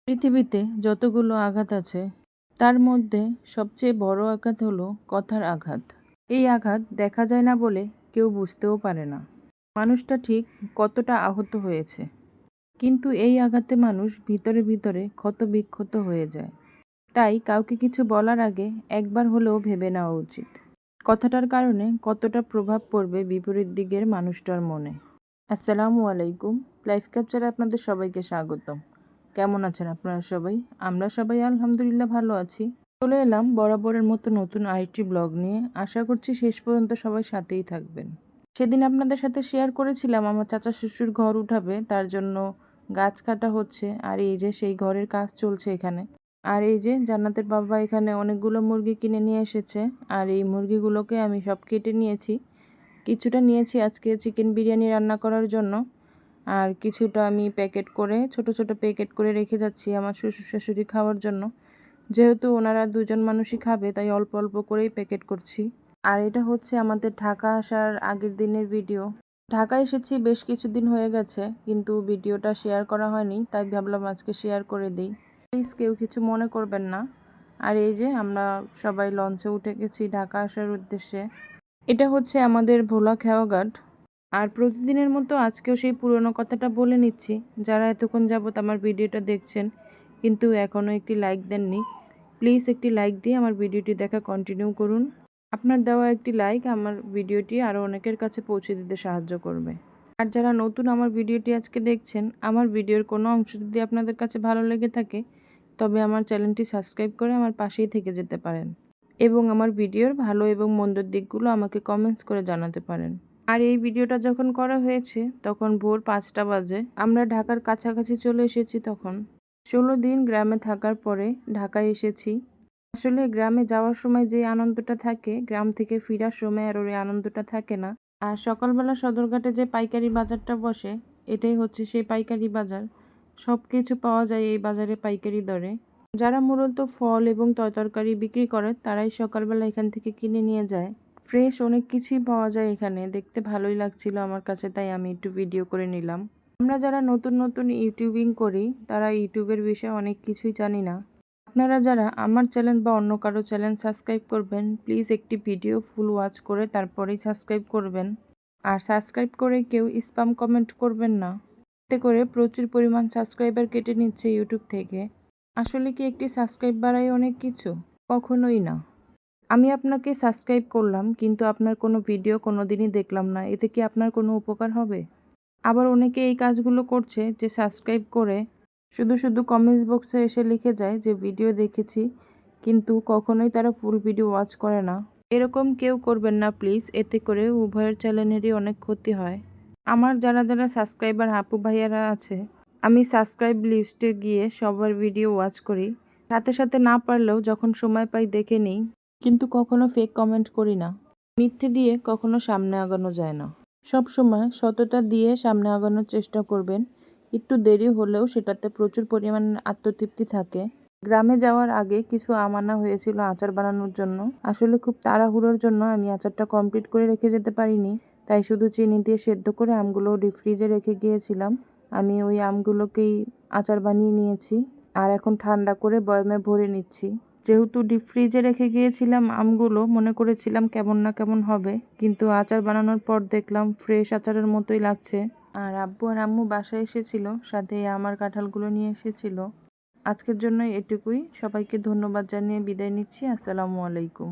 পৃথিবীতে যতগুলো আঘাত আছে তার মধ্যে সবচেয়ে বড় আঘাত হলো কথার আঘাত। এই আঘাত দেখা যায় না বলে কেউ বুঝতেও পারে না মানুষটা ঠিক কতটা আহত হয়েছে, কিন্তু এই আঘাতে মানুষ ভিতরে ভিতরে ক্ষত বিক্ষত হয়ে যায়। তাই কাউকে কিছু বলার আগে একবার হলেও ভেবে নেওয়া উচিত কথাটার কারণে কতটা প্রভাব পড়বে বিপরীত দিকের মানুষটার মনে। আসসালামু আলাইকুম, লাইফ ক্যাপচারে আপনাদের সবাইকে স্বাগতম। কেমন আছেন আপনারা সবাই? আমরা সবাই আলহামদুলিল্লাহ ভালো আছি। চলে এলাম বরাবরের মতো নতুন আরেকটি ব্লগ নিয়ে। আশা করছি শেষ পর্যন্ত সবাই সাথেই থাকবেন। সেদিন আপনাদের সাথে শেয়ার করেছিলাম আমার চাচা শ্বশুর ঘর উঠাবে, তার জন্য গাছ কাটা হচ্ছে। আর এই যে সেই ঘরের কাজ চলছে এখানে। আর এই যে জান্নাতের বাবা এখানে অনেকগুলো মুরগি কিনে নিয়ে এসেছে। আর এই মুরগিগুলোকে আমি সব কেটে নিয়েছি। কিছুটা নিয়েছি আজকে চিকেন বিরিয়ানি রান্না করার জন্য, আর কিছুটা আমি প্যাকেট করে ছোট ছোট প্যাকেট করে রেখে যাচ্ছি আমার শ্বশুর শাশুড়ি খাওয়ার জন্য। যেহেতু ওনারা দুজন মানুষই খাবে তাই অল্প অল্প করেই প্যাকেট করছি। আর এটা হচ্ছে আমাদের ঢাকা আসার আগের দিনের ভিডিও। ঢাকা এসেছি বেশ কিছুদিন হয়ে গেছে, কিন্তু ভিডিওটা শেয়ার করা হয়নি, তাই ভাবলাম আজকে শেয়ার করে দিই। প্লিজ কেউ কিছু মনে করবেন না। আর এই যে আমরা সবাই লঞ্চে উঠে গেছি ঢাকা আসার উদ্দেশ্যে। এটা হচ্ছে আমাদের ভোলা খেওয়াঘাট। আর প্রতিদিনের মতো আজকেও সেই পুরনো কথাটা বলে নিচ্ছি। যারা এতক্ষণ যাবত আমার ভিডিওটা দেখছেন কিন্তু এখনও একটি লাইক দেননি, প্লিজ একটি লাইক দিয়ে আমার ভিডিওটি দেখা কন্টিনিউ করুন। আপনার দেওয়া একটি লাইক আমার ভিডিওটি আরও অনেকের কাছে পৌঁছে দিতে সাহায্য করবে। আর যারা নতুন আমার ভিডিওটি আজকে দেখছেন, আমার ভিডিওর কোনো অংশ যদি আপনাদের কাছে ভালো লেগে থাকে তবে আমার চ্যানেলটি সাবস্ক্রাইব করে আমার পাশেই থেকে যেতে পারেন এবং আমার ভিডিওর ভালো এবং মন্দর দিকগুলো আমাকে কমেন্টস করে জানাতে পারেন। আর এই ভিডিওটা যখন করা হয়েছে তখন ভোর 5টা বাজে। আমরা ঢাকার কাছাকাছি চলে এসেছি তখন। 16 দিন গ্রামে থাকার পরে ঢাকায় এসেছি। আসলে গ্রামে যাওয়ার সময় যে আনন্দটা থাকে, গ্রাম থেকে ফেরার সময় আর ওই আনন্দটা থাকে না। আর সকালবেলা সদরঘাটে যে পাইকারি বাজারটা বসে, এটাই হচ্ছে সেই পাইকারি বাজার। সব কিছু পাওয়া যায় এই বাজারে পাইকারি দরে। যারা মূলত ফল এবং তরকারি বিক্রি করে তারাই সকালবেলা এখান থেকে কিনে নিয়ে যায়। ফ্রেশ অনেক কিছুই পাওয়া যায় এখানে, দেখতে ভালোই লাগছিল আমার কাছে, তাই আমি একটু ভিডিও করে নিলাম। আমরা যারা নতুন নতুন ইউটিউবিং করি তারা ইউটিউবের বিষয়ে অনেক কিছুই জানি না। আপনারা যারা আমার চ্যানেল বা অন্য কারো চ্যানেল সাবস্ক্রাইব করবেন, প্লিজ একটি ভিডিও ফুল ওয়াচ করে তারপরেই সাবস্ক্রাইব করবেন। আর সাবস্ক্রাইব করে কেউ স্প্যাম কমেন্ট করবেন না, এতে করে প্রচুর পরিমাণ সাবস্ক্রাইবার কেটে নিচ্ছে ইউটিউব থেকে। আসলে কি একটি সাবস্ক্রাইব বাড়ায় অনেক কিছু? কখনোই না। আমি আপনাকে সাবস্ক্রাইব করলাম কিন্তু আপনার কোনো ভিডিও কোনো দিনই দেখলাম না, এতে কি আপনার কোনো উপকার হবে? আবার অনেকে এই কাজগুলো করছে যে সাবস্ক্রাইব করে শুধু শুধু কমেন্টস বক্সে এসে লিখে যায় যে ভিডিও দেখেছি, কিন্তু কখনোই তারা ফুল ভিডিও ওয়াচ করে না। এরকম কেউ করবেন না প্লিজ, এতে করে উভয়ের চ্যানেলেরই অনেক ক্ষতি হয়। আমার যারা যারা সাবস্ক্রাইবার আপু ভাইয়ারা আছে, আমি সাবস্ক্রাইব লিস্টে গিয়ে সবার ভিডিও ওয়াচ করি, সাথে সাথে না পারলেও যখন সময় পাই দেখে নিই, কিন্তু কখনো ফেক কমেন্ট করি না। মিথ্যে দিয়ে কখনো সামনে আগানো যায় না। সব সময় সততা দিয়ে সামনে আগানোর চেষ্টা করবেন। একটু দেরি হলেও সেটাতে প্রচুর পরিমাণে আত্মতৃপ্তি থাকে। গ্রামে যাওয়ার আগে কিছু আম আনা হয়েছিল আচার বানানোর জন্য। আসলে খুব তাড়াহুড়োর জন্য আমি আচারটা কমপ্লিট করে রেখে যেতে পারিনি, তাই শুধু চিনি দিয়ে সেদ্ধ করে আমগুলো ডিপ ফ্রিজে রেখে গিয়েছিলাম। আমি ওই আমগুলোকেই আচার বানিয়ে নিয়েছি আর এখন ঠান্ডা করে বয়ামে ভরে নিচ্ছি। যেহেতু ডিপ ফ্রিজে রেখে গিয়েছিলাম আমগুলো, মনে করেছিলাম কেমন না কেমন হবে, কিন্তু আচার বানানোর পর দেখলাম ফ্রেশ আচারের মতোই লাগছে। আর আব্বু আর আম্মু বাসায় এসেছিল, সাথে আমার কাঁঠালগুলো নিয়ে এসেছিল। আজকের জন্য এটুকুই। সবাইকে ধন্যবাদ জানিয়ে বিদায় নিচ্ছি। আসসালামু আলাইকুম।